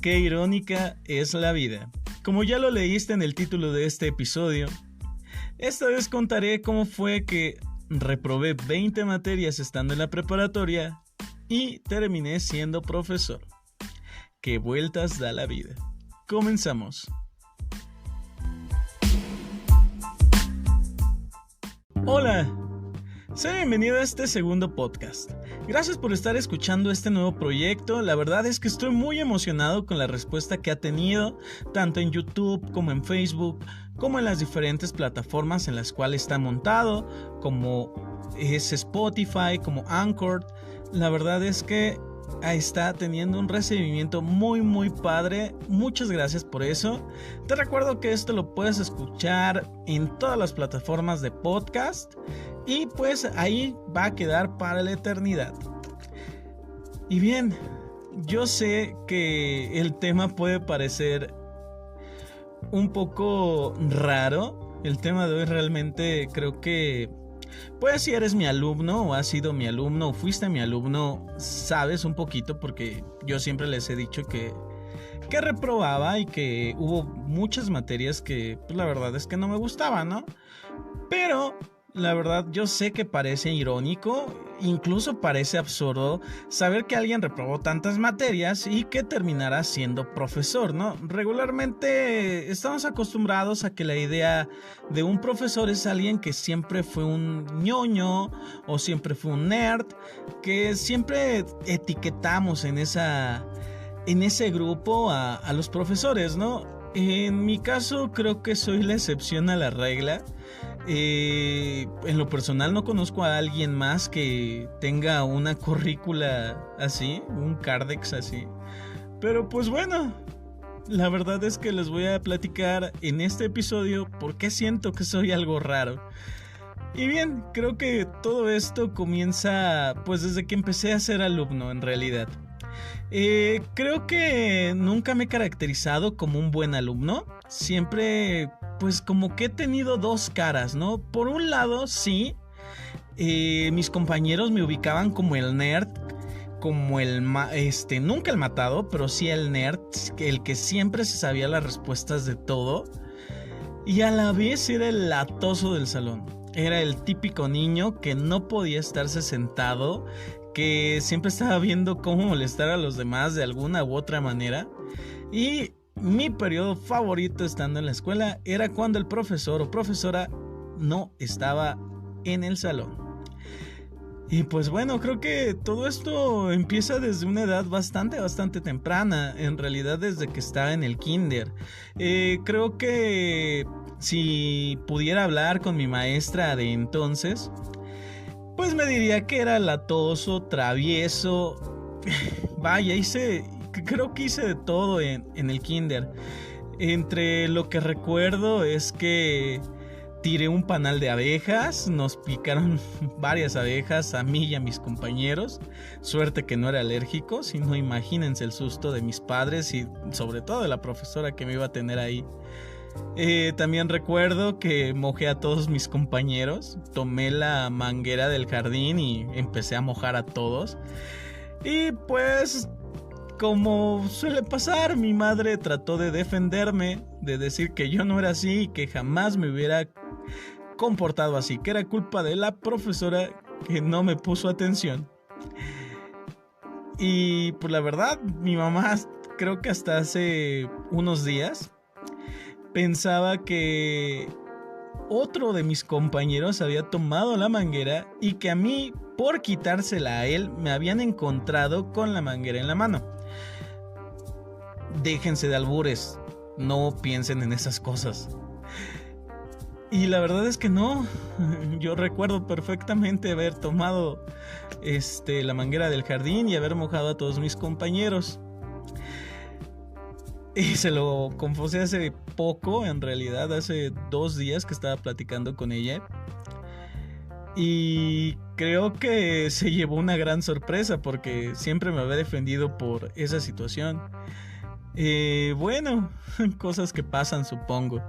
Qué irónica es la vida. Como ya lo leíste en el título de este episodio, esta vez contaré cómo fue que reprobé 20 materias estando en la preparatoria y terminé siendo profesor. Qué vueltas da la vida. Comenzamos. Hola, sea bienvenido a este segundo podcast. Gracias por estar escuchando este nuevo proyecto. La verdad es que estoy muy emocionado con la respuesta que ha tenido, tanto en YouTube como en Facebook, como en las diferentes plataformas en las cuales está montado, como es Spotify, como Anchor. La verdad es que está teniendo un recibimiento muy padre. Muchas gracias por eso. Te recuerdo que esto lo puedes escuchar en todas las plataformas de podcast y pues ahí va a quedar para la eternidad. Y bien, yo sé que el tema puede parecer un poco raro. El tema de hoy realmente creo que pues si eres mi alumno o has sido mi alumno o fuiste mi alumno, sabes un poquito, porque yo siempre les he dicho que reprobaba y que hubo muchas materias que pues la verdad es que no me gustaban, ¿no? Pero la verdad yo sé que parece irónico, incluso parece absurdo saber que alguien reprobó tantas materias y que terminará siendo profesor, ¿no? Regularmente estamos acostumbrados a que la idea de un profesor es alguien que siempre fue un ñoño o siempre fue un nerd, que siempre etiquetamos en ese grupo a los profesores, ¿no? En mi caso creo que soy la excepción a la regla. En lo personal no conozco a alguien más que tenga una currícula así, un cardex así. Pero pues bueno, la verdad es que les voy a platicar en este episodio por qué siento que soy algo raro. Y bien, creo que todo esto comienza pues desde que empecé a ser alumno en realidad. Creo que nunca me he caracterizado como un buen alumno. Siempre pues como que he tenido dos caras, ¿no? Por un lado, sí, mis compañeros me ubicaban como el nerd, como nunca el matado, pero sí el nerd, el que siempre se sabía las respuestas de todo. Y a la vez era el latoso del salón. Era el típico niño que no podía estarse sentado, que siempre estaba viendo cómo molestar a los demás de alguna u otra manera. Y mi periodo favorito estando en la escuela era cuando el profesor o profesora no estaba en el salón. Y pues bueno, creo que todo esto empieza desde una edad bastante temprana. En realidad desde que estaba en el kinder. Creo que si pudiera hablar con mi maestra de entonces, pues me diría que era latoso, travieso. Vaya, creo que hice de todo en el kinder. Entre lo que recuerdo es que tiré un panal de abejas, nos picaron varias abejas a mí y a mis compañeros. Suerte que no era alérgico, si no imagínense el susto de mis padres y sobre todo de la profesora que me iba a tener ahí. También recuerdo que mojé a todos mis compañeros, tomé la manguera del jardín y empecé a mojar a todos. Y pues, como suele pasar, mi madre trató de defenderme, de decir que yo no era así y que jamás me hubiera comportado así, que era culpa de la profesora que no me puso atención. Y pues la verdad, mi mamá creo que hasta hace unos días pensaba que otro de mis compañeros había tomado la manguera y que a mí, por quitársela a él, me habían encontrado con la manguera en la mano. Déjense de albures, no piensen en esas cosas. Y la verdad es que no. Yo recuerdo perfectamente haber tomado la manguera del jardín y haber mojado a todos mis compañeros. Y se lo confesé hace poco, en realidad hace 2 días que estaba platicando con ella. Y creo que se llevó una gran sorpresa porque siempre me había defendido por esa situación. Bueno, cosas que pasan, supongo.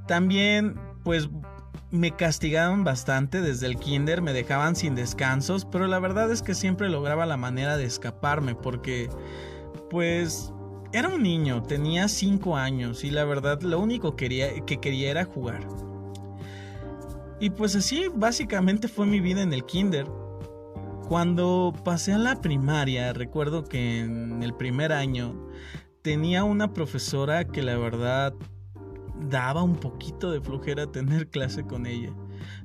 También, pues, me castigaban bastante desde el kinder, me dejaban sin descansos, pero la verdad es que siempre lograba la manera de escaparme porque, pues, Era un niño, tenía 5 años y la verdad lo único que quería era jugar. Y pues así básicamente fue mi vida en el kinder. Cuando pasé a la primaria, recuerdo que en el primer año tenía una profesora que la verdad daba un poquito de flojera tener clase con ella.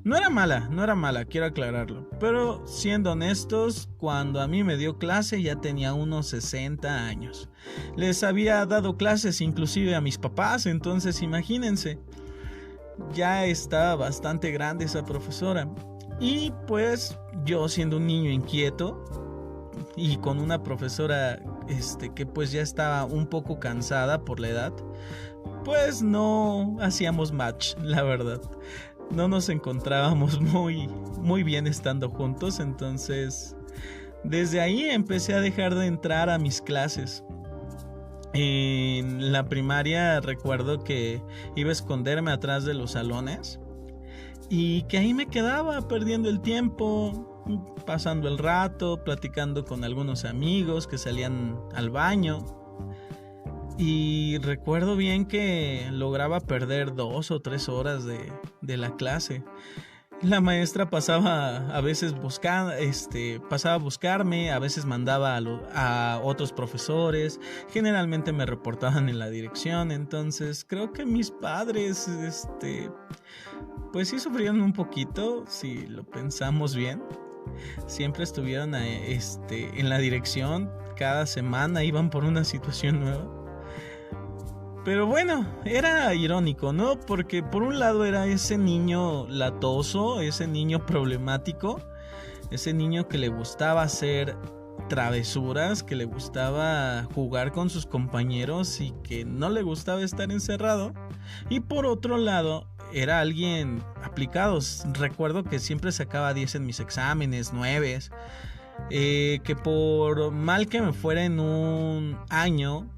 No era mala, quiero aclararlo. Pero siendo honestos, cuando a mí me dio clase ya tenía unos 60 años. Les había dado clases inclusive a mis papás, entonces imagínense. Ya estaba bastante grande esa profesora. Y pues yo siendo un niño inquieto y con una profesora que pues ya estaba un poco cansada por la edad, pues no hacíamos match, la verdad. No nos encontrábamos muy bien estando juntos, entonces desde ahí empecé a dejar de entrar a mis clases. En la primaria recuerdo que iba a esconderme atrás de los salones y que ahí me quedaba perdiendo el tiempo, pasando el rato, platicando con algunos amigos que salían al baño. Y recuerdo bien que lograba perder 2 o 3 horas de la clase. La maestra pasaba a veces pasaba a buscarme, a veces mandaba a otros profesores, generalmente me reportaban en la dirección, entonces creo que mis padres, pues sí sufrieron un poquito, si lo pensamos bien. Siempre estuvieron en la dirección, cada semana iban por una situación nueva. Pero bueno, era irónico, ¿no? Porque por un lado era ese niño latoso, ese niño problemático, ese niño que le gustaba hacer travesuras, que le gustaba jugar con sus compañeros y que no le gustaba estar encerrado. Y por otro lado, era alguien aplicado. Recuerdo que siempre sacaba 10 en mis exámenes, 9. Que por mal que me fuera en un año,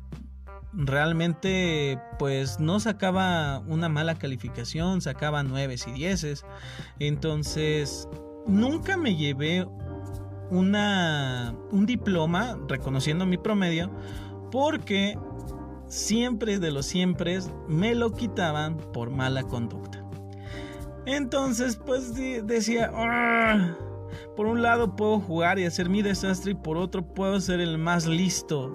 realmente pues no sacaba una mala calificación, sacaba 9 y 10. Entonces nunca me llevé un diploma reconociendo mi promedio, porque siempre de los siempre me lo quitaban por mala conducta. Entonces pues decía, por un lado puedo jugar y hacer mi desastre y por otro puedo ser el más listo.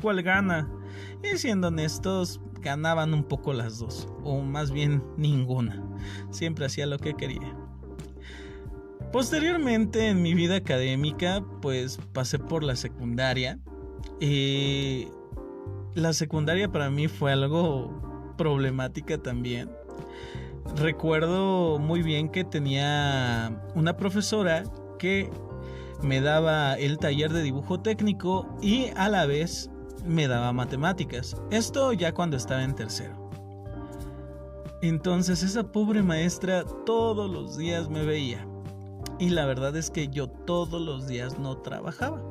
¿Cuál gana? Y siendo honestos, ganaban un poco las dos, o más bien ninguna. Siempre hacía lo que quería. Posteriormente en mi vida académica, pues pasé por la secundaria. La secundaria para mí fue algo problemática también. Recuerdo muy bien que tenía una profesora que me daba el taller de dibujo técnico y a la vez me daba matemáticas. Esto ya cuando estaba en tercero. Entonces esa pobre maestra todos los días me veía. Y la verdad es que yo todos los días no trabajaba.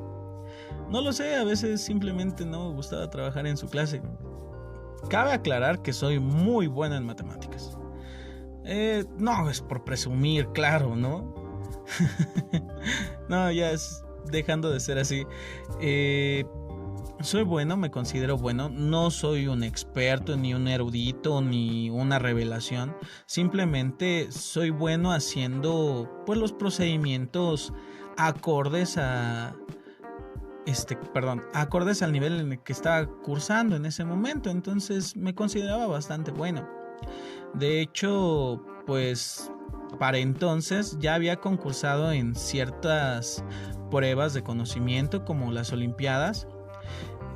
No lo sé, a veces simplemente no me gustaba trabajar en su clase. Cabe aclarar que soy muy buena en matemáticas. No es por presumir, claro, ¿no? No, ya es dejando de ser así. Soy bueno, me considero bueno. No soy un experto, ni un erudito, ni una revelación. Simplemente soy bueno haciendo pues los procedimientos acordes acordes al nivel en el que estaba cursando en ese momento. Entonces me consideraba bastante bueno. De hecho, pues para entonces ya había concursado en ciertas pruebas de conocimiento como las Olimpiadas.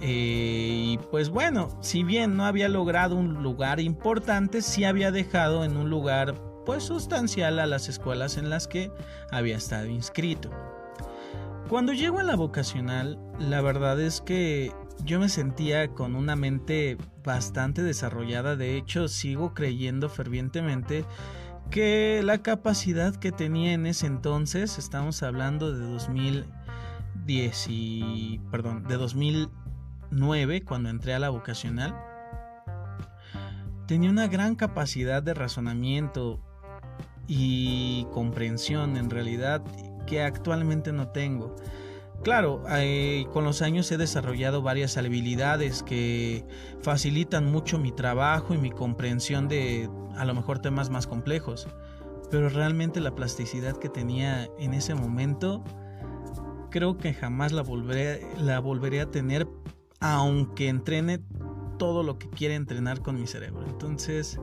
Y pues bueno, si bien no había logrado un lugar importante, sí había dejado en un lugar pues sustancial a las escuelas en las que había estado inscrito. Cuando llego a la vocacional, la verdad es que yo me sentía con una mente bastante desarrollada. De hecho, sigo creyendo fervientemente que la capacidad que tenía en ese entonces, estamos hablando de 2009, cuando entré a la vocacional, tenía una gran capacidad de razonamiento y comprensión en realidad que actualmente no tengo. Claro, con los años he desarrollado varias habilidades que facilitan mucho mi trabajo y mi comprensión de a lo mejor temas más complejos, pero realmente la plasticidad que tenía en ese momento creo que jamás la volveré a tener, aunque entrene todo lo que quiera entrenar con mi cerebro. Entonces,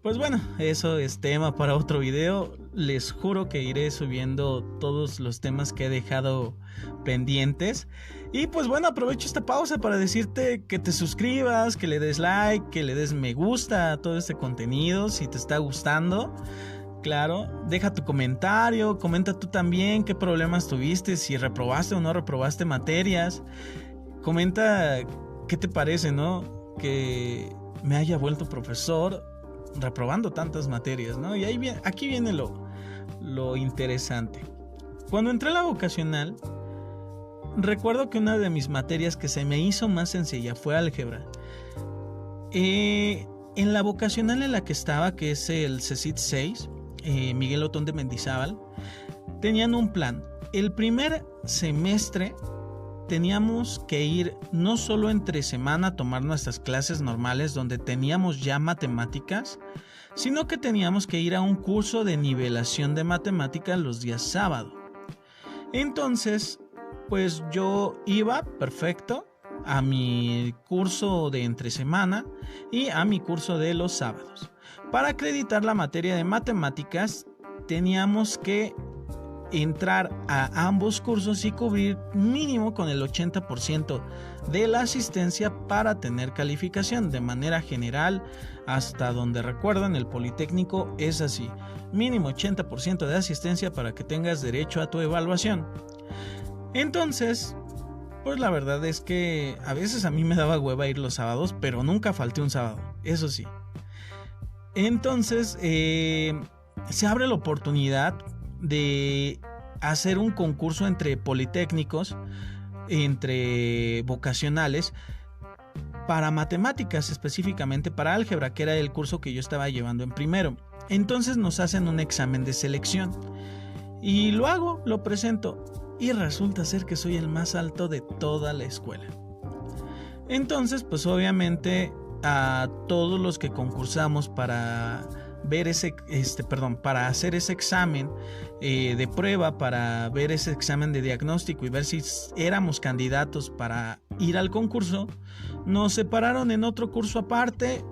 pues bueno, eso es tema para otro video. Les juro que iré subiendo todos los temas que he dejado pendientes. Y pues bueno, aprovecho esta pausa para decirte que te suscribas, que le des like, que le des me gusta a todo este contenido si te está gustando. Claro, deja tu comentario, comenta tú también qué problemas tuviste, si reprobaste o no reprobaste materias. Comenta qué te parece, ¿no? Que me haya vuelto profesor reprobando tantas materias, ¿no? Y aquí viene lo interesante. Cuando entré a la vocacional, recuerdo que una de mis materias que se me hizo más sencilla fue álgebra. En la vocacional en la que estaba, que es el CECIT 6, Miguel Otón de Mendizábal, tenían un plan. El primer semestre teníamos que ir no solo entre semana a tomar nuestras clases normales donde teníamos ya matemáticas, sino que teníamos que ir a un curso de nivelación de matemáticas los días sábado. Entonces, pues yo iba perfecto a mi curso de entre semana y a mi curso de los sábados. Para acreditar la materia de matemáticas teníamos que entrar a ambos cursos y cubrir mínimo con el 80% de la asistencia para tener calificación. De manera general, hasta donde recuerdo, en el Politécnico es así: mínimo 80% de asistencia para que tengas derecho a tu evaluación. Entonces, pues la verdad es que a veces a mí me daba hueva ir los sábados, pero nunca falté un sábado, eso sí. Entonces se abre la oportunidad de hacer un concurso entre politécnicos, entre vocacionales, para matemáticas, específicamente para álgebra, que era el curso que yo estaba llevando en primero. Entonces nos hacen un examen de selección y lo presento, y resulta ser que soy el más alto de toda la escuela. Entonces, pues obviamente a todos los que concursamos para ver para hacer ese examen de prueba, para ver ese examen de diagnóstico y ver si éramos candidatos para ir al concurso, nos separaron en otro curso aparte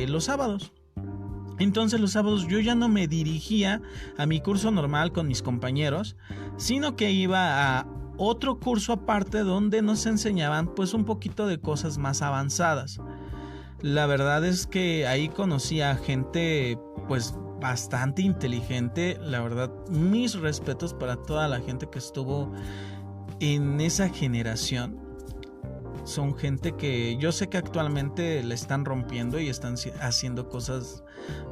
los sábados. Entonces los sábados yo ya no me dirigía a mi curso normal con mis compañeros, sino que iba a otro curso aparte donde nos enseñaban pues un poquito de cosas más avanzadas. La verdad es que ahí conocí a gente pues bastante inteligente. La verdad, mis respetos para toda la gente que estuvo en esa generación. Son gente que yo sé que actualmente la están rompiendo y están haciendo cosas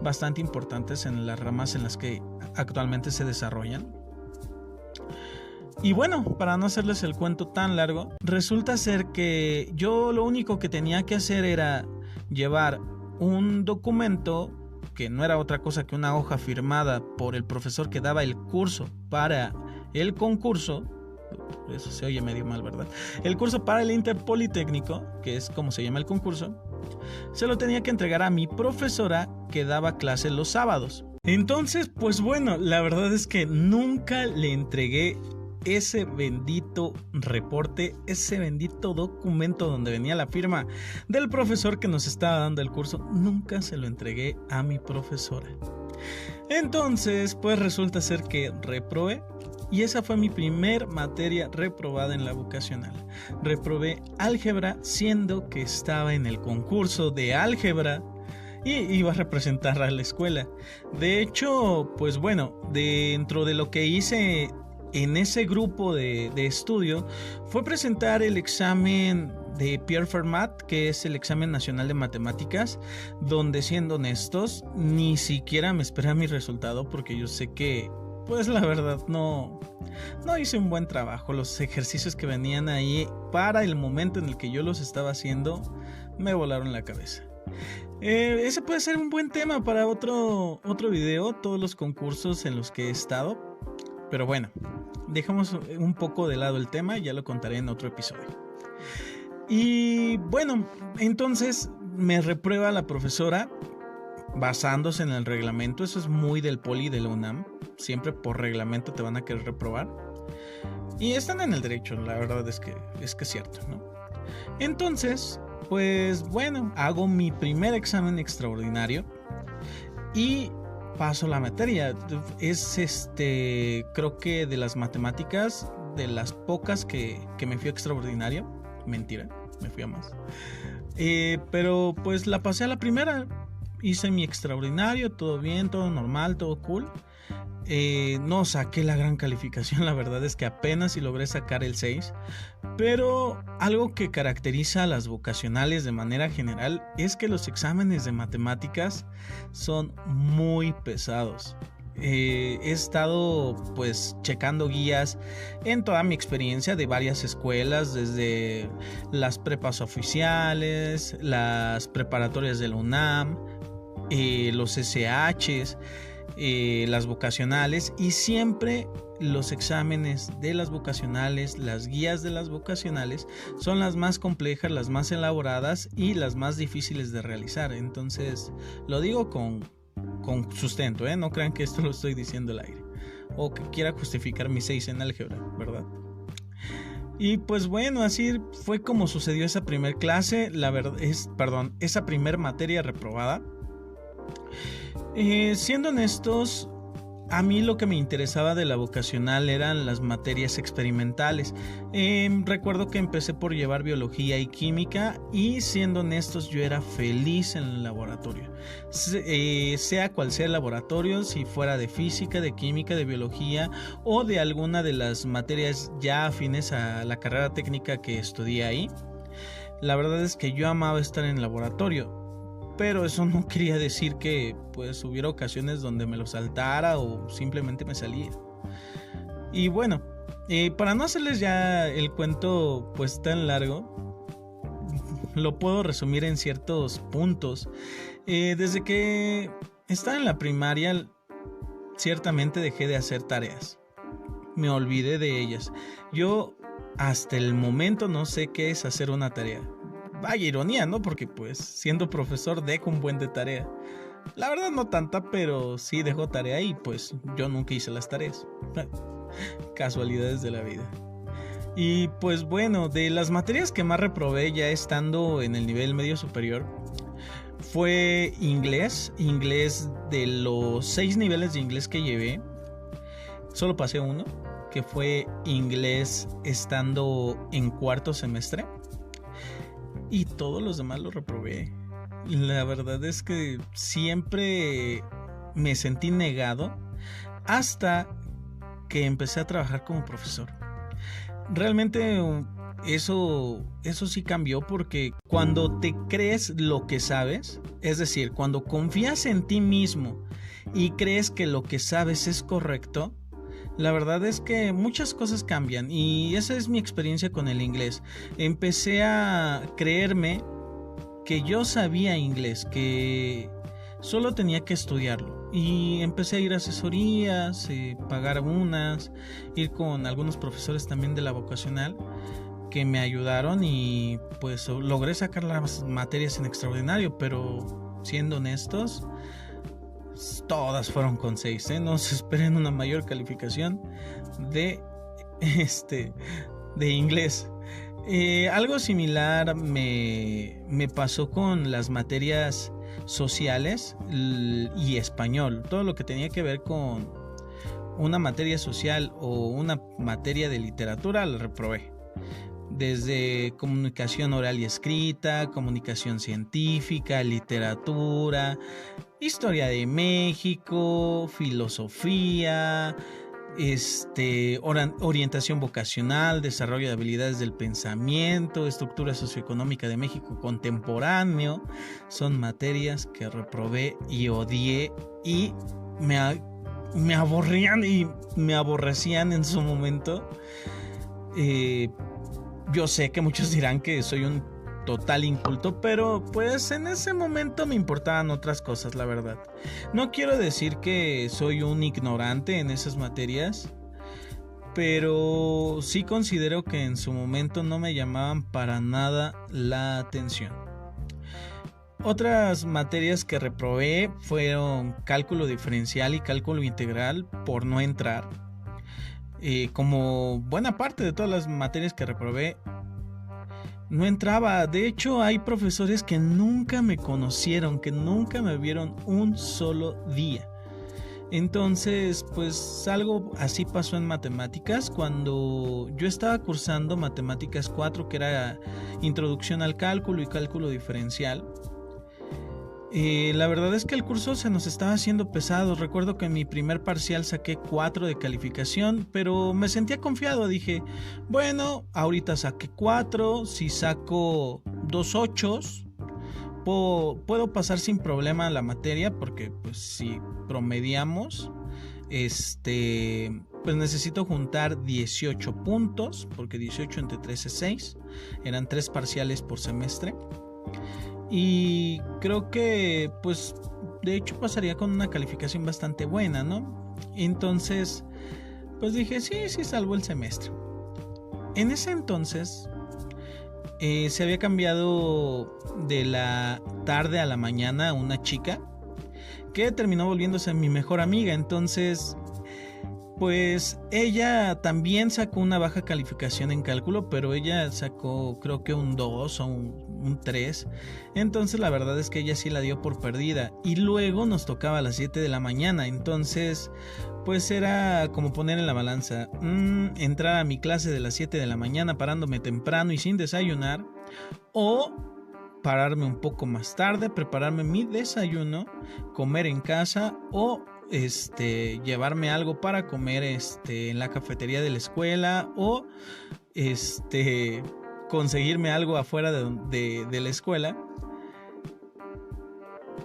bastante importantes en las ramas en las que actualmente se desarrollan. Y bueno, para no hacerles el cuento tan largo, resulta ser que yo lo único que tenía que hacer era llevar un documento que no era otra cosa que una hoja firmada por el profesor que daba el curso para el concurso. Eso se oye medio mal, ¿verdad? El curso para el Interpolitécnico, que es como se llama el concurso, se lo tenía que entregar a mi profesora que daba clase los sábados. Entonces, pues bueno, la verdad es que nunca le entregué ese bendito reporte, ese bendito documento donde venía la firma del profesor que nos estaba dando el curso. Nunca se lo entregué a mi profesora. Entonces, pues resulta ser que reprobé. Y esa fue mi primer materia reprobada en la vocacional. Reprobé álgebra, siendo que estaba en el concurso de álgebra y iba a representar a la escuela. De hecho, pues bueno, dentro de lo que hice en ese grupo de estudio fue presentar el examen de Pierre Fermat, que es el examen nacional de matemáticas, donde, siendo honestos, ni siquiera me esperé mi resultado, porque yo sé que pues la verdad no hice un buen trabajo. Los ejercicios que venían ahí para el momento en el que yo los estaba haciendo me volaron la cabeza. Ese puede ser un buen tema para otro video, todos los concursos en los que he estado. Pero bueno, dejamos un poco de lado el tema, ya lo contaré en otro episodio. Y bueno, entonces me reprueba la profesora basándose en el reglamento. Eso es muy del poli de la UNAM. Siempre por reglamento te van a querer reprobar. Y están en el derecho, la verdad es que es cierto, ¿no? Entonces, pues bueno, hago mi primer examen extraordinario y paso la materia. Es creo que de las matemáticas, de las pocas que me fui a extraordinario. Mentira, me fui a más. Pero pues la pasé a la primera. Hice mi extraordinario, todo bien, todo normal, todo cool. No saqué la gran calificación, la verdad es que apenas si logré sacar el 6. Pero algo que caracteriza a las vocacionales de manera general es que los exámenes de matemáticas son muy pesados. He estado pues checando guías en toda mi experiencia de varias escuelas, desde las prepas oficiales, las preparatorias de la UNAM, los SHs, las vocacionales, y siempre los exámenes de las vocacionales, las guías de las vocacionales son las más complejas, las más elaboradas y las más difíciles de realizar. Entonces lo digo con sustento, no crean que esto lo estoy diciendo al aire o que quiera justificar mi 6 en álgebra, ¿verdad? Y pues bueno, así fue como sucedió esa primer clase, esa primer materia reprobada. Siendo honestos, a mí lo que me interesaba de la vocacional eran las materias experimentales. Recuerdo que empecé por llevar biología y química, y siendo honestos, yo era feliz en el laboratorio. Sea cual sea el laboratorio, si fuera de física, de química, de biología o de alguna de las materias ya afines a la carrera técnica que estudié ahí. La verdad es que yo amaba estar en el laboratorio. Pero eso no quería decir que pues hubiera ocasiones donde me lo saltara o simplemente me salía. Y bueno, para no hacerles ya el cuento pues tan largo, lo puedo resumir en ciertos puntos. Desde que estaba en la primaria, ciertamente dejé de hacer tareas. Me olvidé de ellas. Yo hasta el momento no sé qué es hacer una tarea. Vaya ironía, ¿no? Porque pues siendo profesor dejo un buen de tarea. La verdad no tanta, pero sí dejo tarea y pues yo nunca hice las tareas. Casualidades de la vida. Y pues bueno, de las materias que más reprobé ya estando en el nivel medio superior fue inglés. Inglés, de los 6 niveles de inglés que llevé, solo pasé uno, que fue inglés estando en cuarto semestre. Y todos los demás los reprobé. La verdad es que siempre me sentí negado hasta que empecé a trabajar como profesor. Realmente eso sí cambió, porque cuando te crees lo que sabes, es decir, cuando confías en ti mismo y crees que lo que sabes es correcto, la verdad es que muchas cosas cambian, y esa es mi experiencia con el inglés. Empecé a creerme que yo sabía inglés, que solo tenía que estudiarlo, y empecé a ir a asesorías, pagar unas, ir con algunos profesores también de la vocacional que me ayudaron, y pues logré sacar las materias en extraordinario. Pero siendo honestos, todas fueron con 6, no se esperen una mayor calificación de inglés. Algo similar me pasó con las materias sociales y español. Todo lo que tenía que ver con una materia social o una materia de literatura la reprobé. Desde comunicación oral y escrita, comunicación científica, literatura, historia de México, filosofía, orientación vocacional, desarrollo de habilidades del pensamiento, estructura socioeconómica de México contemporáneo. Son materias que reprobé y odié, y me aburrían y me aborrecían en su momento. Yo sé que muchos dirán que soy un total inculto, pero pues en ese momento me importaban otras cosas, la verdad. No quiero decir que soy un ignorante en esas materias, pero sí considero que en su momento no me llamaban para nada la atención. Otras materias que reprobé fueron cálculo diferencial y cálculo integral por no entrar. Como buena parte de todas las materias que reprobé, no entraba. De hecho, hay profesores que nunca me conocieron, que nunca me vieron un solo día. Entonces, pues algo así pasó en matemáticas cuando yo estaba cursando matemáticas 4, que era introducción al cálculo y cálculo diferencial. La verdad es que el curso se nos estaba haciendo pesado. Recuerdo que en mi primer parcial saqué 4 de calificación, pero me sentía confiado. Dije, bueno, ahorita saqué 4, si saco 2 ochos, puedo pasar sin problema la materia, porque pues si promediamos, pues necesito juntar 18 puntos, porque 18 entre 3 es 6, eran 3 parciales por semestre. Y creo que pues de hecho pasaría con una calificación bastante buena, ¿no? Entonces pues dije, sí, salvo el semestre. En ese entonces se había cambiado de la tarde a la mañana una chica que terminó volviéndose mi mejor amiga. Entonces pues ella también sacó una baja calificación en cálculo, pero ella sacó creo que un 2 o un 3. Entonces la verdad es que ella sí la dio por perdida. Y luego nos tocaba a las 7 de la mañana. Entonces pues era como poner en la balanza, entrar a mi clase de las 7 de la mañana parándome temprano y sin desayunar, o pararme un poco más tarde, prepararme mi desayuno, comer en casa, o llevarme algo para comer en la cafetería de la escuela, o conseguirme algo afuera de la escuela,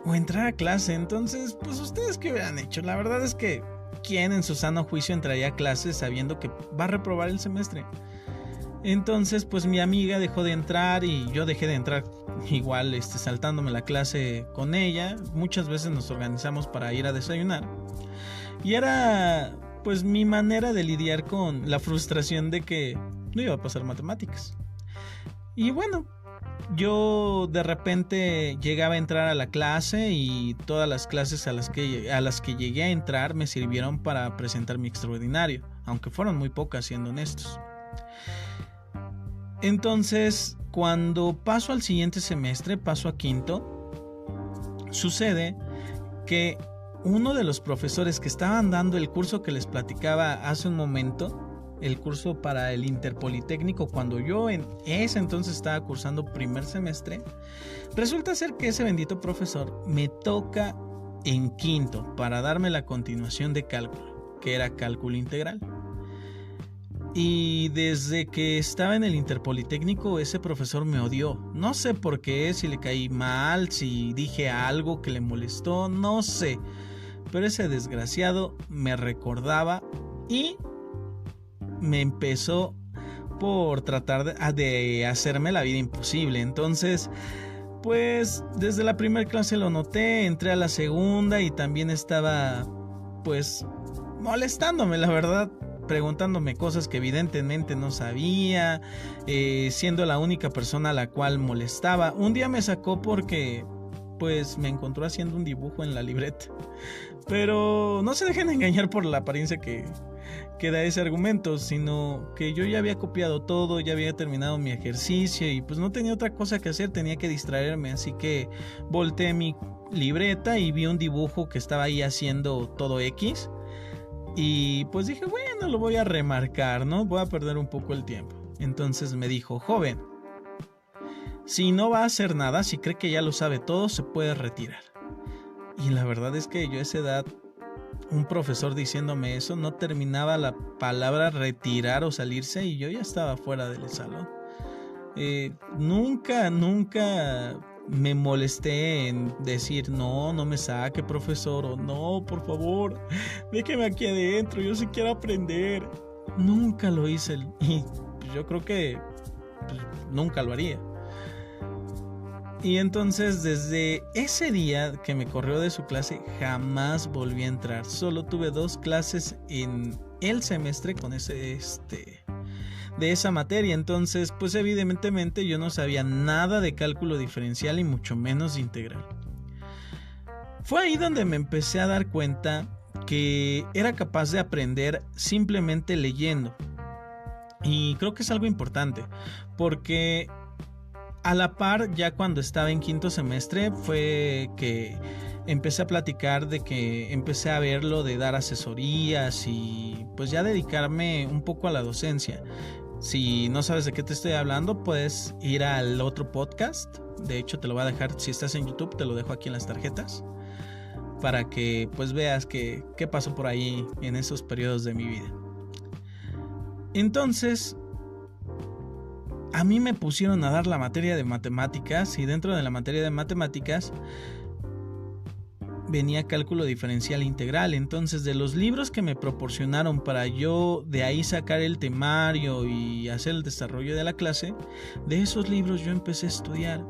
o entrar a clase. Entonces pues ustedes qué hubieran hecho. La verdad es que ¿quién en su sano juicio entraría a clase sabiendo que va a reprobar el semestre? Entonces pues mi amiga dejó de entrar y yo dejé de entrar igual, saltándome la clase con ella. Muchas veces nos organizamos para ir a desayunar y era pues mi manera de lidiar con la frustración de que no iba a pasar matemáticas. Y bueno, yo de repente llegaba a entrar a la clase y todas las clases a las que llegué a entrar me sirvieron para presentar mi extraordinario, aunque fueron muy pocas, siendo honestos. Entonces, cuando paso al siguiente semestre, paso a quinto, sucede que uno de los profesores que estaban dando el curso que les platicaba hace un momento, el curso para el Interpolitécnico, cuando yo en ese entonces estaba cursando primer semestre, resulta ser que ese bendito profesor me toca en quinto para darme la continuación de cálculo, que era cálculo integral. Y desde que estaba en el Interpolitécnico ese profesor me odió. No sé por qué, si le caí mal, si dije algo que le molestó, no sé. Pero ese desgraciado me recordaba y me empezó por tratar de hacerme la vida imposible. Entonces pues desde la primera clase lo noté, entré a la segunda y también estaba pues molestándome, la verdad, preguntándome cosas que evidentemente no sabía, siendo la única persona a la cual molestaba. Un día me sacó porque pues me encontró haciendo un dibujo en la libreta, pero no se dejen engañar por la apariencia que da ese argumento, sino que yo ya había copiado todo, ya había terminado mi ejercicio y pues no tenía otra cosa que hacer, tenía que distraerme, así que volteé mi libreta y vi un dibujo que estaba ahí haciendo todo X. Y pues dije, bueno, lo voy a remarcar, ¿no? Voy a perder un poco el tiempo. Entonces me dijo, joven, si no va a hacer nada, si cree que ya lo sabe todo, se puede retirar. Y la verdad es que yo a esa edad, un profesor diciéndome eso, no terminaba la palabra retirar o salirse y yo ya estaba fuera del salón. Nunca me molesté en decir no me saque, profesor, o no, por favor, déjeme aquí adentro, yo sí quiero aprender. Nunca lo hice y yo creo que nunca lo haría. Y entonces desde ese día que me corrió de su clase jamás volví a entrar. Solo tuve 2 clases en el semestre con de esa materia. Entonces, pues evidentemente yo no sabía nada de cálculo diferencial y mucho menos de integral. Fue ahí donde me empecé a dar cuenta que era capaz de aprender simplemente leyendo. Y creo que es algo importante, porque a la par, ya cuando estaba en quinto semestre, fue que empecé a platicar de que empecé a ver lo de dar asesorías y pues ya dedicarme un poco a la docencia. Si no sabes de qué te estoy hablando, puedes ir al otro podcast. De hecho, te lo voy a dejar, si estás en YouTube, te lo dejo aquí en las tarjetas, para que pues veas qué pasó por ahí en esos periodos de mi vida. Entonces, a mí me pusieron a dar la materia de matemáticas, y dentro de la materia de matemáticas venía cálculo diferencial integral. Entonces, de los libros que me proporcionaron para yo de ahí sacar el temario y hacer el desarrollo de la clase, de esos libros yo empecé a estudiar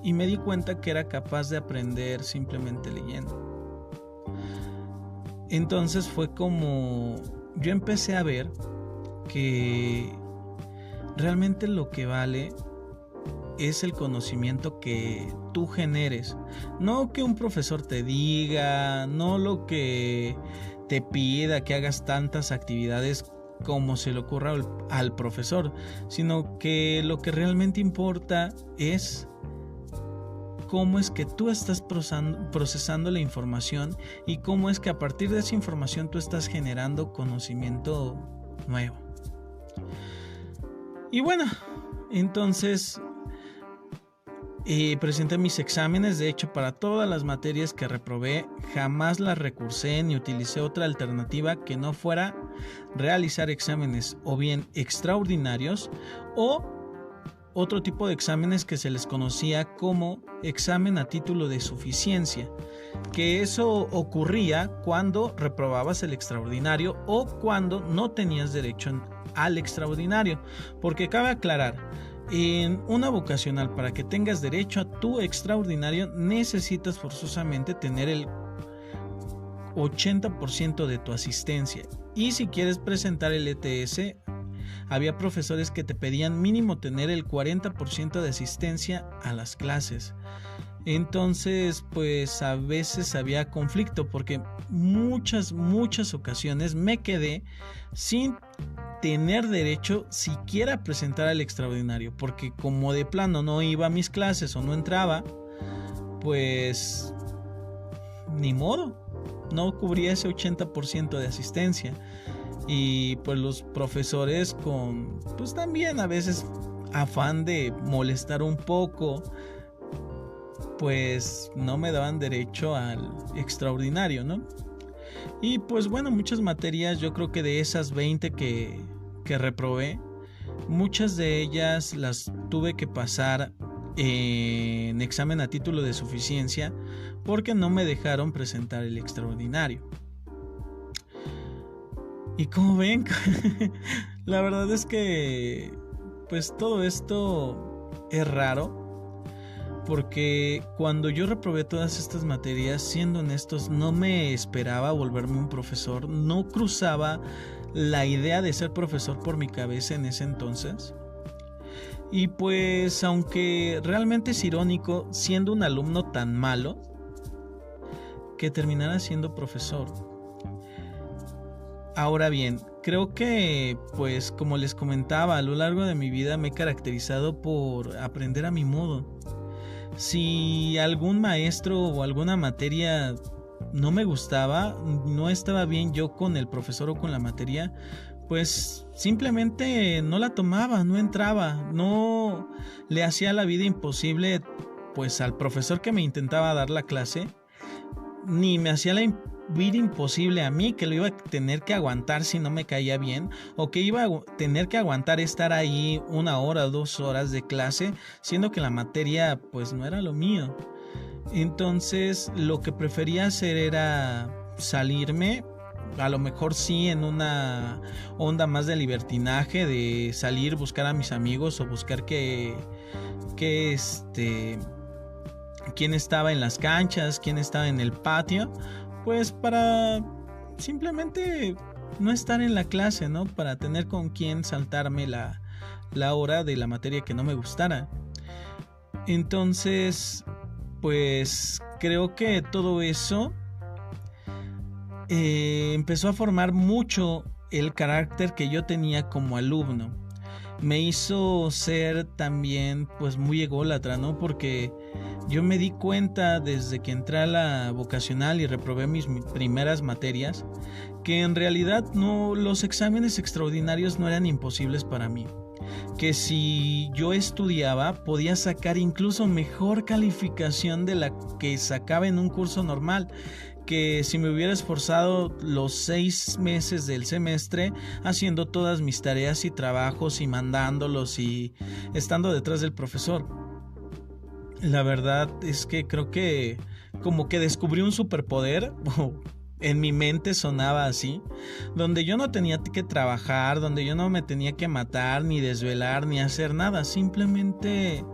y me di cuenta que era capaz de aprender simplemente leyendo. Entonces fue como yo empecé a ver que realmente lo que vale es el conocimiento que tú generes, no que un profesor te diga, no lo que te pida que hagas tantas actividades como se le ocurra al profesor, sino que lo que realmente importa es cómo es que tú estás procesando la información y cómo es que a partir de esa información tú estás generando conocimiento nuevo. Y bueno, entonces presenté mis exámenes. De hecho, para todas las materias que reprobé, jamás las recursé ni utilicé otra alternativa que no fuera realizar exámenes o bien extraordinarios o otro tipo de exámenes que se les conocía como examen a título de suficiencia, que eso ocurría cuando reprobabas el extraordinario o cuando no tenías derecho al extraordinario, porque cabe aclarar, en una vocacional, para que tengas derecho a tu extraordinario, necesitas forzosamente tener el 80% de tu asistencia, y si quieres presentar el ETS, había profesores que te pedían mínimo tener el 40% de asistencia a las clases. Entonces, pues a veces había conflicto, porque muchas ocasiones me quedé sin tener derecho siquiera a presentar al extraordinario, porque como de plano no iba a mis clases o no entraba, pues ni modo, no cubría ese 80% de asistencia. Y pues los profesores, con pues también a veces afán de molestar un poco, pues no me daban derecho al extraordinario, ¿no? Y pues bueno, muchas materias, yo creo que de esas 20 que reprobé, muchas de ellas las tuve que pasar en examen a título de suficiencia, porque no me dejaron presentar el extraordinario. Y como ven, la verdad es que pues todo esto es raro, porque cuando yo reprobé todas estas materias, siendo honestos, no me esperaba volverme un profesor, no cruzaba la idea de ser profesor por mi cabeza en ese entonces. Y pues aunque realmente es irónico, siendo un alumno tan malo, que terminara siendo profesor. Ahora bien, creo que, pues como les comentaba, a lo largo de mi vida me he caracterizado por aprender a mi modo. Si algún maestro o alguna materia no me gustaba, no estaba bien yo con el profesor o con la materia, pues simplemente no la tomaba, no entraba, no le hacía la vida imposible pues al profesor que me intentaba dar la clase, ni me hacía la vida imposible a mí, que lo iba a tener que aguantar si no me caía bien, o que iba a tener que aguantar estar ahí 1 hora o 2 horas de clase, siendo que la materia pues no era lo mío. Entonces lo que prefería hacer era salirme, a lo mejor sí en una onda más de libertinaje, de salir, buscar a mis amigos o buscar quién estaba en las canchas, quién estaba en el patio, pues para simplemente no estar en la clase, ¿no? Para tener con quién saltarme la hora de la materia que no me gustara. Entonces, pues creo que todo eso empezó a formar mucho el carácter que yo tenía como alumno. Me hizo ser también pues muy ególatra, ¿no? Porque yo me di cuenta desde que entré a la vocacional y reprobé mis primeras materias que en realidad los exámenes extraordinarios no eran imposibles para mí. Que si yo estudiaba podía sacar incluso mejor calificación de la que sacaba en un curso normal, que si me hubiera esforzado los 6 meses del semestre haciendo todas mis tareas y trabajos y mandándolos y estando detrás del profesor. La verdad es que creo que como que descubrí un superpoder. En mi mente sonaba así, donde yo no tenía que trabajar, donde yo no me tenía que matar, ni desvelar, ni hacer nada. Simplemente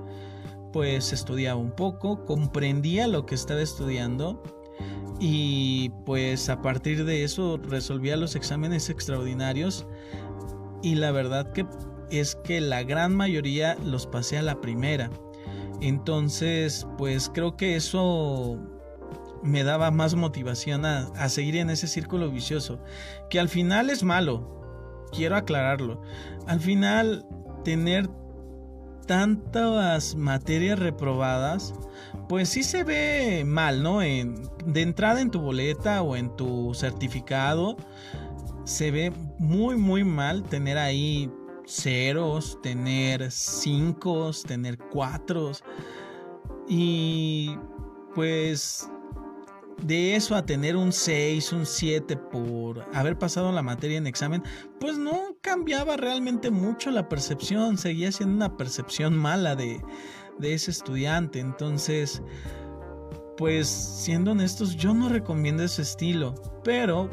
pues estudiaba un poco, comprendía lo que estaba estudiando y pues a partir de eso resolvía los exámenes extraordinarios, y la verdad que es que la gran mayoría los pasé a la primera. Entonces pues creo que eso me daba más motivación a seguir en ese círculo vicioso, que al final es malo, quiero aclararlo. Al final, tener tantas materias reprobadas, pues sí se ve mal, ¿no? De entrada en tu boleta o en tu certificado, se ve muy muy mal tener ahí ceros, tener 5, tener 4, y pues de eso a tener un 6, un 7 por haber pasado la materia en examen, pues no cambiaba realmente mucho la percepción, seguía siendo una percepción mala de ese estudiante. Entonces, pues siendo honestos, yo no recomiendo ese estilo, pero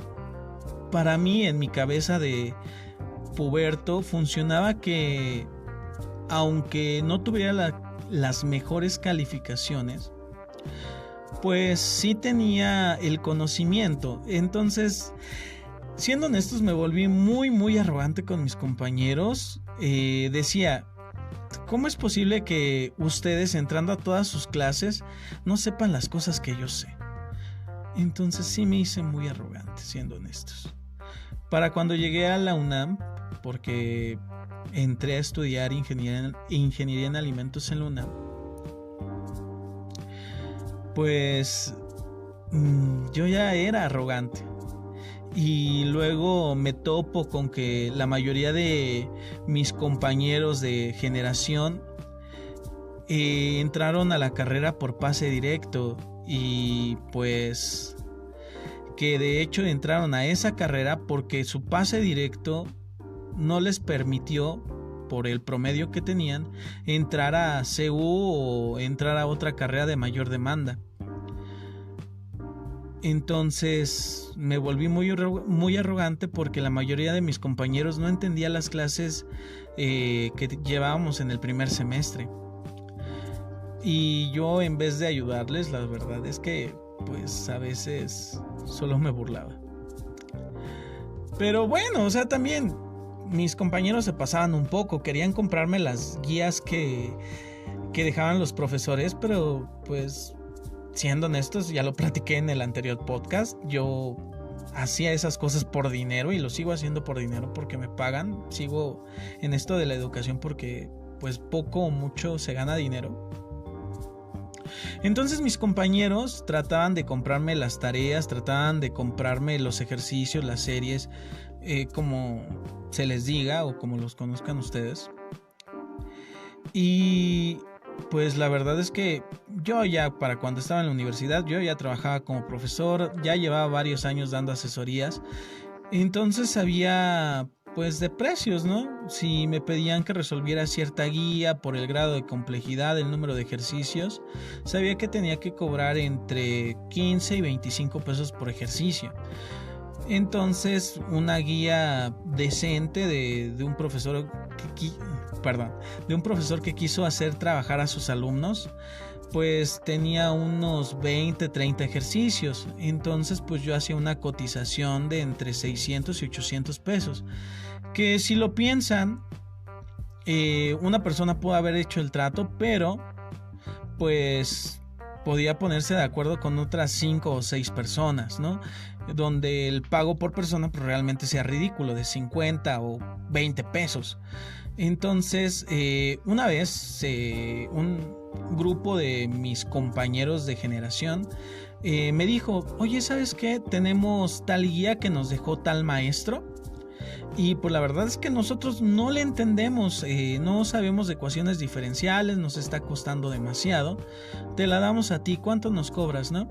para mí en mi cabeza de puberto funcionaba que aunque no tuviera las mejores calificaciones, pues sí tenía el conocimiento. Entonces, siendo honestos, me volví muy muy arrogante con mis compañeros. Decía, ¿cómo es posible que ustedes, entrando a todas sus clases, no sepan las cosas que yo sé? Entonces sí me hice muy arrogante, siendo honestos. Para cuando llegué a la UNAM, porque entré a estudiar ingeniería en alimentos en la UNAM, pues yo ya era arrogante, y luego me topo con que la mayoría de mis compañeros de generación entraron a la carrera por pase directo, y pues que de hecho entraron a esa carrera porque su pase directo no les permitió, por el promedio que tenían, entrar a CU o entrar a otra carrera de mayor demanda. Entonces me volví muy arrogante porque la mayoría de mis compañeros no entendía las clases que llevábamos en el primer semestre, y yo, en vez de ayudarles, la verdad es que pues a veces solo me burlaba. Pero bueno, o sea, también mis compañeros se pasaban un poco, querían comprarme las guías que dejaban los profesores, pero pues siendo honestos, ya lo platiqué en el anterior podcast, yo hacía esas cosas por dinero y lo sigo haciendo por dinero porque me pagan. Sigo en esto de la educación porque pues poco o mucho se gana dinero. Entonces mis compañeros trataban de comprarme las tareas, trataban de comprarme los ejercicios, las series, como se les diga o como los conozcan ustedes. Y pues la verdad es que yo ya, para cuando estaba en la universidad, yo ya trabajaba como profesor, ya llevaba varios años dando asesorías. Entonces sabía pues de precios, ¿no? Si me pedían que resolviera cierta guía por el grado de complejidad, el número de ejercicios, sabía que tenía que cobrar entre 15 y 25 pesos por ejercicio. Entonces una guía decente de un profesor que quiso hacer trabajar a sus alumnos, pues tenía unos 20, 30 ejercicios. Entonces pues yo hacía una cotización de entre 600 y 800 pesos. Que si lo piensan, una persona puede haber hecho el trato, pero pues podía ponerse de acuerdo con otras 5 o 6 personas, ¿no? Donde el pago por persona pues realmente sea ridículo, de 50 o 20 pesos. Entonces, una vez un grupo de mis compañeros de generación me dijo, oye, ¿sabes qué? Tenemos tal guía que nos dejó tal maestro. Y pues la verdad es que nosotros no le entendemos, no sabemos de ecuaciones diferenciales, nos está costando demasiado. Te la damos a ti, ¿cuánto nos cobras, no?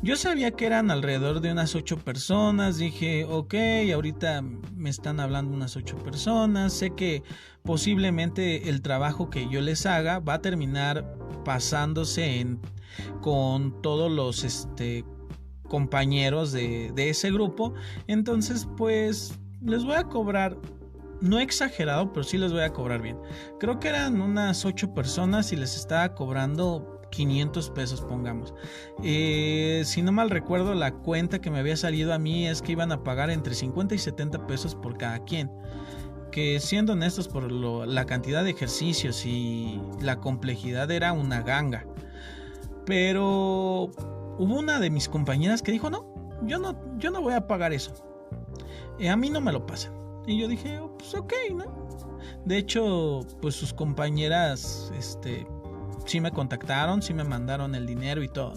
Yo sabía que eran alrededor de unas 8 personas, dije, ok, ahorita me están hablando unas 8 personas, sé que posiblemente el trabajo que yo les haga va a terminar pasándose con todos los compañeros de ese grupo, entonces pues les voy a cobrar, no exagerado, pero sí les voy a cobrar bien. Creo que eran unas 8 personas y les estaba cobrando 500 pesos, pongamos. Si no mal recuerdo, la cuenta que me había salido a mí es que iban a pagar entre 50 y 70 pesos por cada quien. Que siendo honestos, por la cantidad de ejercicios y la complejidad era una ganga. Pero hubo una de mis compañeras que dijo, no, yo no voy a pagar eso. A mí no me lo pasan. Y yo dije, oh, pues ok, ¿no? De hecho, pues sus compañeras, sí me contactaron, sí me mandaron el dinero y todo.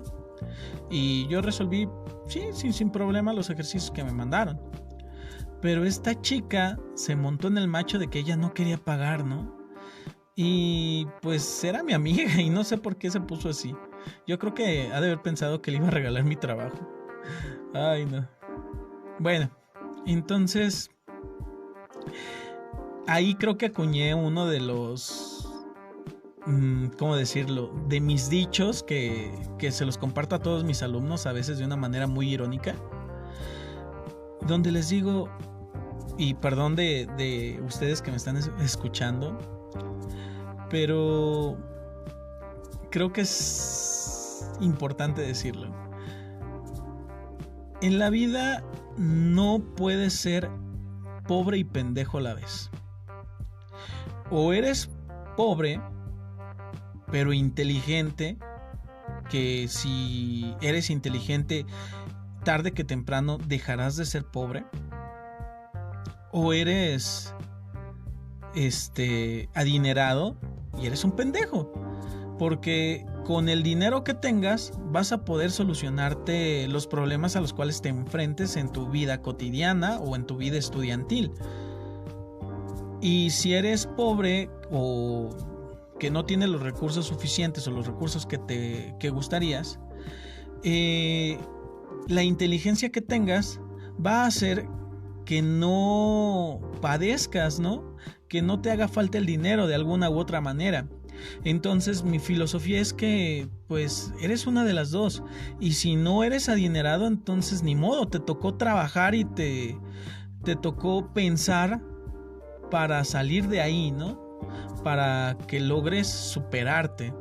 Y yo resolví, sí, sin problema los ejercicios que me mandaron. Pero esta chica se montó en el macho de que ella no quería pagar, ¿no? Y pues era mi amiga y no sé por qué se puso así. Yo creo que ha de haber pensado que le iba a regalar mi trabajo. Ay, no. Bueno, entonces ahí creo que acuñé uno de los, ¿cómo decirlo? De mis dichos que se los comparto a todos mis alumnos, a veces de una manera muy irónica, donde les digo, y perdón de ustedes que me están escuchando, pero creo que es importante decirlo. En la vida no puedes ser pobre y pendejo a la vez. O eres pobre pero inteligente, que si eres inteligente tarde que temprano dejarás de ser pobre. O eres adinerado y eres un pendejo, porque con el dinero que tengas vas a poder solucionarte los problemas a los cuales te enfrentes en tu vida cotidiana o en tu vida estudiantil. Y si eres pobre o que no tienes los recursos suficientes o los recursos que gustarías, la inteligencia que tengas va a hacer que no padezcas, ¿no? Que no te haga falta el dinero de alguna u otra manera. Entonces mi filosofía es que pues eres una de las dos, y si no eres adinerado, entonces ni modo, te tocó trabajar y te tocó pensar para salir de ahí, ¿no? Para que logres superarte.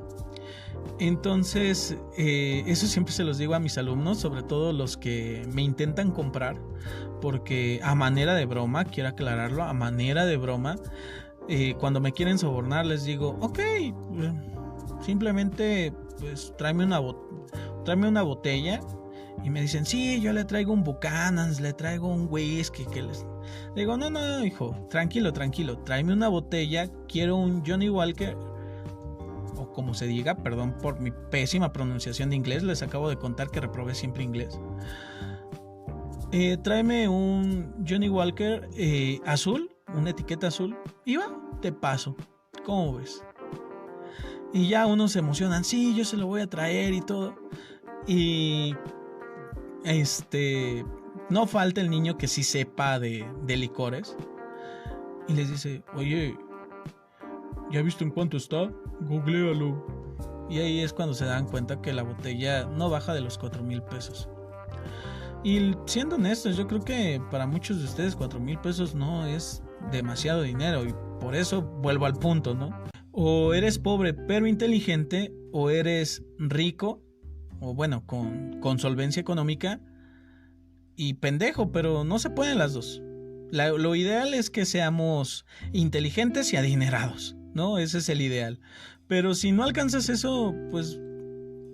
Entonces eso siempre se los digo a mis alumnos, sobre todo los que me intentan comprar, porque a manera de broma, quiero aclararlo, a manera de broma, cuando me quieren sobornar les digo, ok, simplemente pues tráeme una botella, y me dicen, sí, yo le traigo un Buchanan's, le traigo un whisky, digo, no, hijo, tranquilo, tráeme una botella, quiero un Johnny Walker, o como se diga, perdón por mi pésima pronunciación de inglés, les acabo de contar que reprobé siempre inglés. Tráeme un Johnny Walker azul, una etiqueta azul, y va, te paso, ¿cómo ves? Y ya unos se emocionan, sí, yo se lo voy a traer y todo. Y no falta el niño que sí sepa de licores y les dice, oye, ¿ya viste en cuánto está? Googlealo. Y ahí es cuando se dan cuenta que la botella no baja de los 4,000 pesos. Y siendo honestos, yo creo que para muchos de ustedes 4,000 pesos no es demasiado dinero, y por eso vuelvo al punto, ¿no? O eres pobre pero inteligente, o eres rico, o bueno, con solvencia económica, y pendejo, pero no se pueden las dos. Lo ideal es que seamos inteligentes y adinerados, ¿no? Ese es el ideal. Pero si no alcanzas eso, pues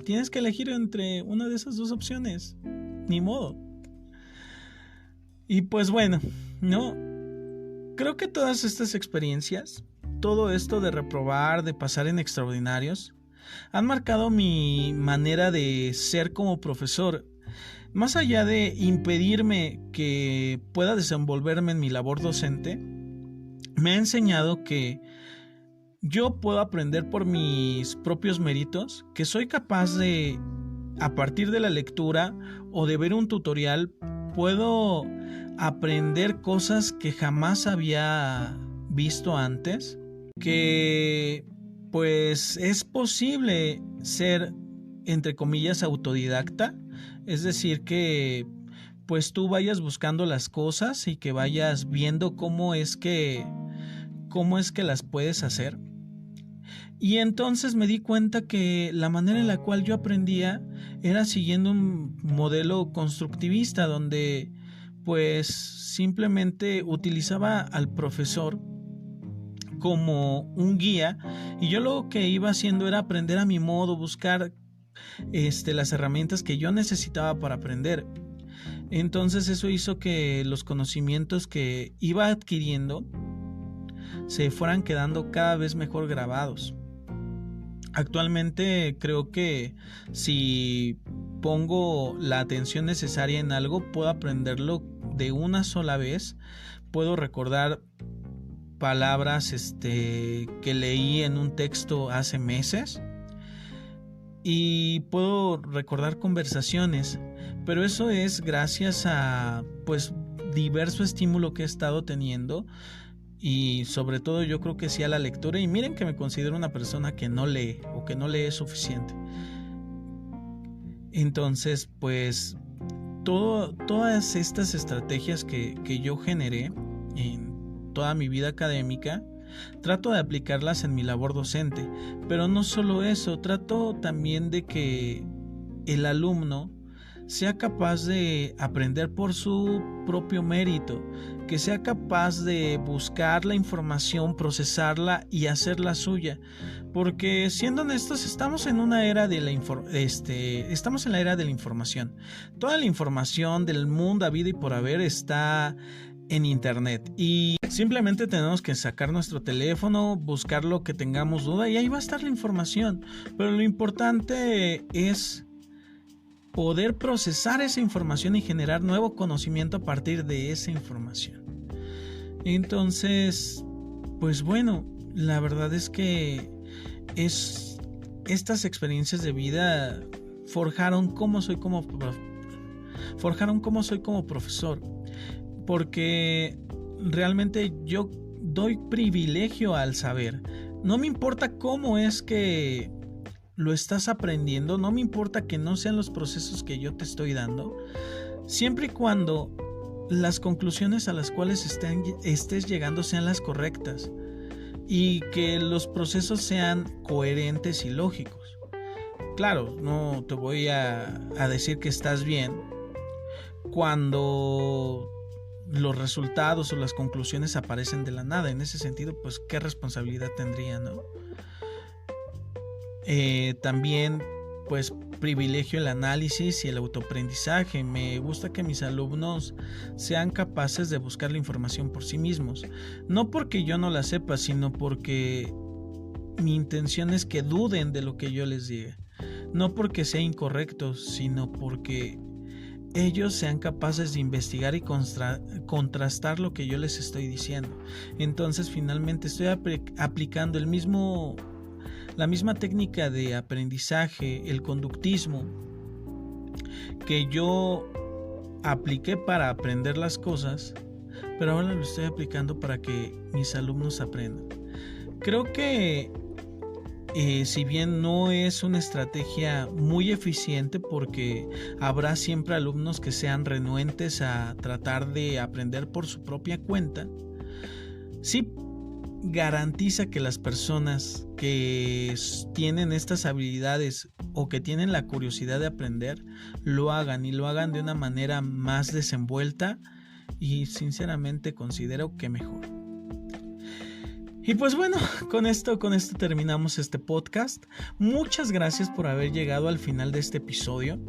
tienes que elegir entre una de esas dos opciones. Ni modo. Y pues bueno, ¿no? Creo que todas estas experiencias, todo esto de reprobar, de pasar en extraordinarios, han marcado mi manera de ser como profesor. Más allá de impedirme que pueda desenvolverme en mi labor docente, me ha enseñado que yo puedo aprender por mis propios méritos, que soy capaz de, a partir de la lectura o de ver un tutorial, puedo aprender cosas que jamás había visto antes, que pues es posible ser, entre comillas, autodidacta. Es decir, que pues tú vayas buscando las cosas y que vayas viendo cómo es que las puedes hacer. Y entonces me di cuenta que la manera en la cual yo aprendía era siguiendo un modelo constructivista, donde pues simplemente utilizaba al profesor como un guía, y yo lo que iba haciendo era aprender a mi modo, buscar las herramientas que yo necesitaba para aprender. Entonces eso hizo que los conocimientos que iba adquiriendo se fueran quedando cada vez mejor grabados. Actualmente creo que si pongo la atención necesaria en algo, puedo aprenderlo de una sola vez. Puedo recordar palabras que leí en un texto hace meses, y puedo recordar conversaciones, pero eso es gracias a pues diverso estímulo que he estado teniendo, y sobre todo yo creo que sí a la lectura. Y miren que me considero una persona que no lee o que no lee suficiente. Entonces pues todas estas estrategias que yo generé en toda mi vida académica, trato de aplicarlas en mi labor docente. Pero no solo eso, trato también de que el alumno sea capaz de aprender por su propio mérito, que sea capaz de buscar la información, procesarla y hacerla suya. Porque siendo honestos, estamos en una era de estamos en la era de la información. Toda la información del mundo habido y por haber está en internet, y simplemente tenemos que sacar nuestro teléfono, buscar lo que tengamos duda, y ahí va a estar la información. Pero lo importante es poder procesar esa información y generar nuevo conocimiento a partir de esa información. Entonces, pues bueno, la verdad es que estas experiencias de vida forjaron cómo soy como profesor. Porque realmente yo doy privilegio al saber. No me importa cómo es que lo estás aprendiendo, no me importa que no sean los procesos que yo te estoy dando, siempre y cuando las conclusiones a las cuales estés llegando sean las correctas y que los procesos sean coherentes y lógicos. Claro, no te voy a decir que estás bien cuando los resultados o las conclusiones aparecen de la nada. En ese sentido, pues qué responsabilidad tendría, ¿no? También pues privilegio el análisis y el autoaprendizaje. Me gusta que mis alumnos sean capaces de buscar la información por sí mismos, no porque yo no la sepa, sino porque mi intención es que duden de lo que yo les diga, no porque sea incorrecto, sino porque ellos sean capaces de investigar y contrastar lo que yo les estoy diciendo. Entonces finalmente estoy aplicando la misma técnica de aprendizaje, el conductismo, que yo apliqué para aprender las cosas, pero ahora lo estoy aplicando para que mis alumnos aprendan. Creo que si bien no es una estrategia muy eficiente, porque habrá siempre alumnos que sean renuentes a tratar de aprender por su propia cuenta, sí garantiza que las personas que tienen estas habilidades o que tienen la curiosidad de aprender lo hagan, y lo hagan de una manera más desenvuelta, y sinceramente considero que mejor. Y pues bueno, con esto terminamos este podcast. Muchas gracias por haber llegado al final de este episodio.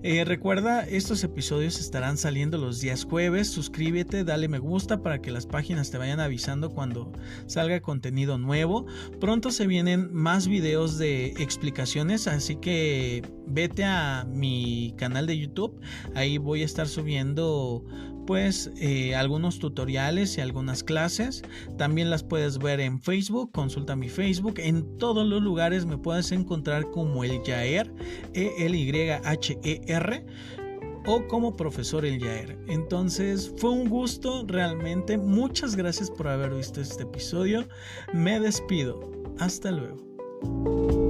Recuerda, estos episodios estarán saliendo los días jueves. Suscríbete, dale me gusta para que las páginas te vayan avisando cuando salga contenido nuevo. Pronto se vienen más videos de explicaciones, así que vete a mi canal de YouTube. Ahí voy a estar subiendo pues algunos tutoriales y algunas clases. También las puedes ver en Facebook, consulta mi Facebook. En todos los lugares me puedes encontrar como El Yaher, ELYHER, o como Profesor El Yaher. Entonces fue un gusto realmente. Muchas gracias por haber visto este episodio. Me despido. Hasta luego.